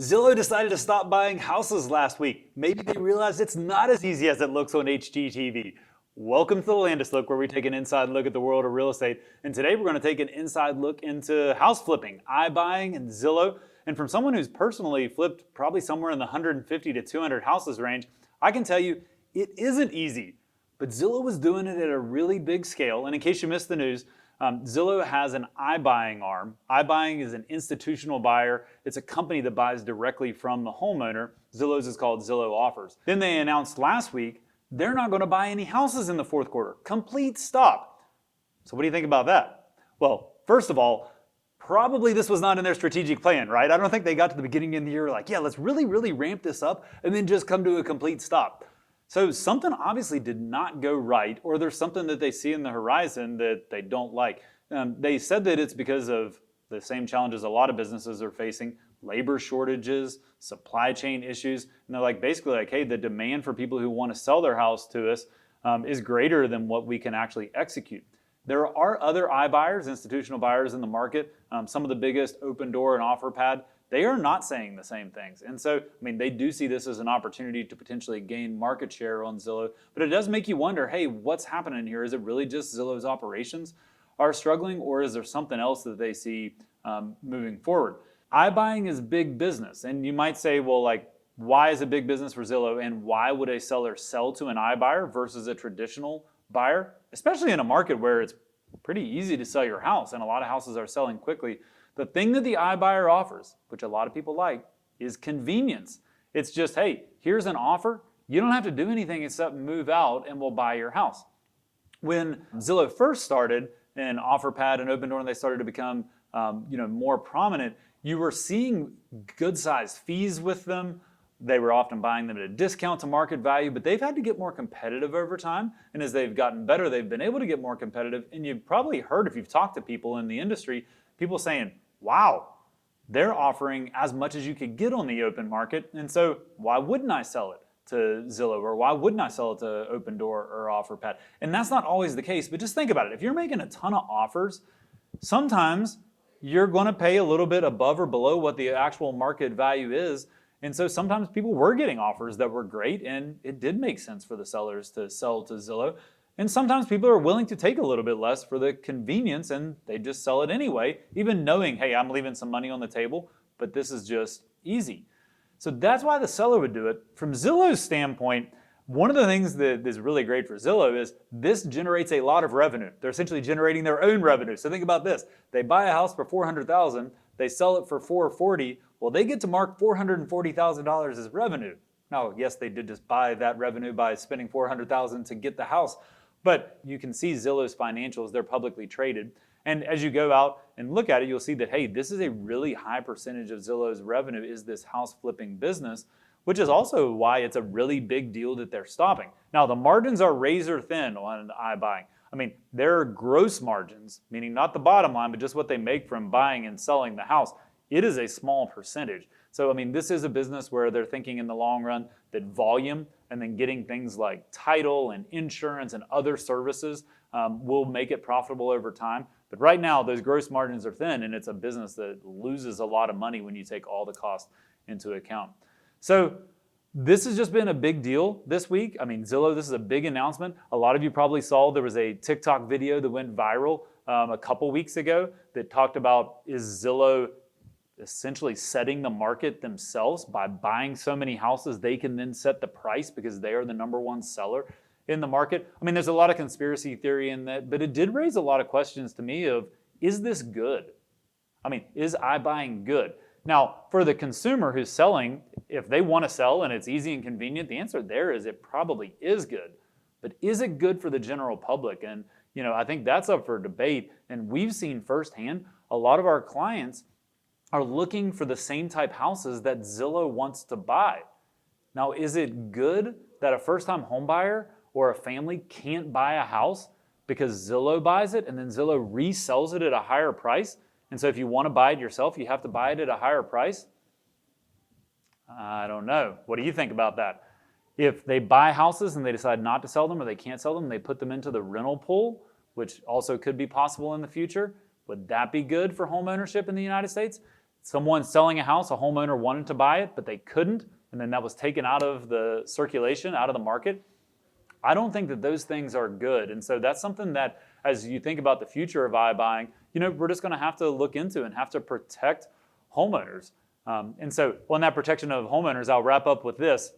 Zillow decided to stop buying houses last week. Maybe they realized it's not as easy as it looks on HGTV. Welcome to the LANDIS Look, where we take an inside look at the world of real estate. And today we're going to take an inside look into house flipping, iBuying, and Zillow. And from someone who's personally flipped probably somewhere in the 150 to 200 houses range, I can tell you it isn't easy. But Zillow was doing it at a really big scale. And in case you missed the news, Zillow has an iBuying arm. iBuying is an institutional buyer. It's a company that buys directly from the homeowner. Zillow's is called Zillow Offers. Then they announced last week they're not going to buy any houses in the fourth quarter. Complete stop. So what do you think about that? Well, first of all, probably this was not in their strategic plan, right? I don't think they got to the beginning of the year like, yeah, let's really ramp this up and then just come to a complete stop. So something obviously did not go right, or there's something that they see in the horizon that they don't like. They said that it's because of the same challenges a lot of businesses are facing: labor shortages, supply chain issues. And they're like, basically like, hey, the demand for people who want to sell their house to us is greater than what we can actually execute. There are other iBuyers, institutional buyers in the market. Some of the biggest, Opendoor and OfferPad, they are not saying the same things. And so, I mean, they do see this as an opportunity to potentially gain market share on Zillow, but it does make you wonder, hey, what's happening here? Is it really just Zillow's operations are struggling, or is there something else that they see moving forward? iBuying is big business, and you might say, well, like, why is it big business for Zillow, and why would a seller sell to an iBuyer versus a traditional buyer, especially in a market where it's pretty easy to sell your house, and a lot of houses are selling quickly? The thing that the iBuyer offers, which a lot of people like, is convenience. It's just, hey, here's an offer. You don't have to do anything except move out and we'll buy your house. When Zillow first started, and OfferPad and Opendoor, and they started to become more prominent, you were seeing good-sized fees with them. They were often buying them at a discount to market value, but they've had to get more competitive over time. And as they've gotten better, they've been able to get more competitive. And you've probably heard, if you've talked to people in the industry, people saying, wow, they're offering as much as you could get on the open market. And so why wouldn't I sell it to Zillow, or why wouldn't I sell it to Opendoor or OfferPad? And that's not always the case, but just think about it. If you're making a ton of offers, sometimes you're going to pay a little bit above or below what the actual market value is. And so sometimes people were getting offers that were great, and it did make sense for the sellers to sell to Zillow. And sometimes people are willing to take a little bit less for the convenience, and they just sell it anyway, even knowing, hey, I'm leaving some money on the table, but this is just easy. So that's why the seller would do it. From Zillow's standpoint, one of the things that is really great for Zillow is this generates a lot of revenue. They're essentially generating their own revenue. So think about this. They buy a house for $400,000, they sell it for $440,000. Well, they get to mark $440,000 as revenue. Now, yes, they did just buy that revenue by spending $400,000 to get the house, but you can see Zillow's financials, they're publicly traded. And as you go out and look at it, you'll see that, hey, this is a really high percentage of Zillow's revenue is this house flipping business, which is also why it's a really big deal that they're stopping. Now, the margins are razor thin on iBuying. I mean, their gross margins, meaning not the bottom line, but just what they make from buying and selling the house, it is a small percentage. So, I mean, this is a business where they're thinking in the long run that volume and then getting things like title and insurance and other services will make it profitable over time. But right now, those gross margins are thin, and it's a business that loses a lot of money when you take all the costs into account. So this has just been a big deal this week. I mean, Zillow, this is a big announcement. A lot of you probably saw there was a TikTok video that went viral a couple weeks ago that talked about, is Zillow essentially setting the market themselves by buying so many houses they can then set the price because they are the #1 seller in the market? I mean, there's a lot of conspiracy theory in that, but it did raise a lot of questions to me of, is this good? I mean, is iBuying good? Now, for the consumer who's selling, if they want to sell and it's easy and convenient, the answer there is it probably is good. But is it good for the general public? And, I think that's up for debate. And we've seen firsthand, a lot of our clients are looking for the same type houses that Zillow wants to buy. Now, is it good that a first-time home buyer or a family can't buy a house because Zillow buys it and then Zillow resells it at a higher price? And so if you want to buy it yourself, you have to buy it at a higher price? I don't know. What do you think about that? If they buy houses and they decide not to sell them or they can't sell them, they put them into the rental pool, which also could be possible in the future. Would that be good for home ownership in the United States? someone selling a house, a homeowner wanted to buy it, but they couldn't, and then that was taken out of the circulation, out of the market. I don't think that those things are good. And so that's something that, as you think about the future of iBuying, we're just going to have to look into and have to protect homeowners. And so on that protection of homeowners, I'll wrap up with this.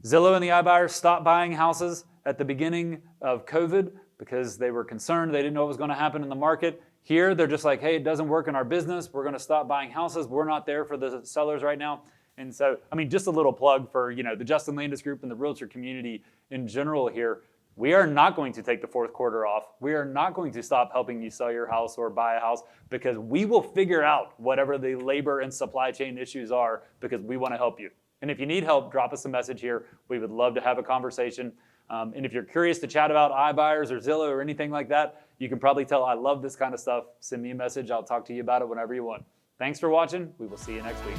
Zillow and the iBuyers stopped buying houses at the beginning of COVID because they were concerned. They didn't know what was going to happen in the market. Here, they're just like, hey, it doesn't work in our business. We're going to stop buying houses. We're not there for the sellers right now. And so, just a little plug for, the Justin Landis Group and the realtor community in general here. We are not going to take the fourth quarter off. We are not going to stop helping you sell your house or buy a house, because we will figure out whatever the labor and supply chain issues are, because we want to help you. And if you need help, drop us a message here. We would love to have a conversation. And if you're curious to chat about iBuyers or Zillow or anything like that, you can probably tell I love this kind of stuff. Send me a message. I'll talk to you about it whenever you want. Thanks for watching. We will see you next week.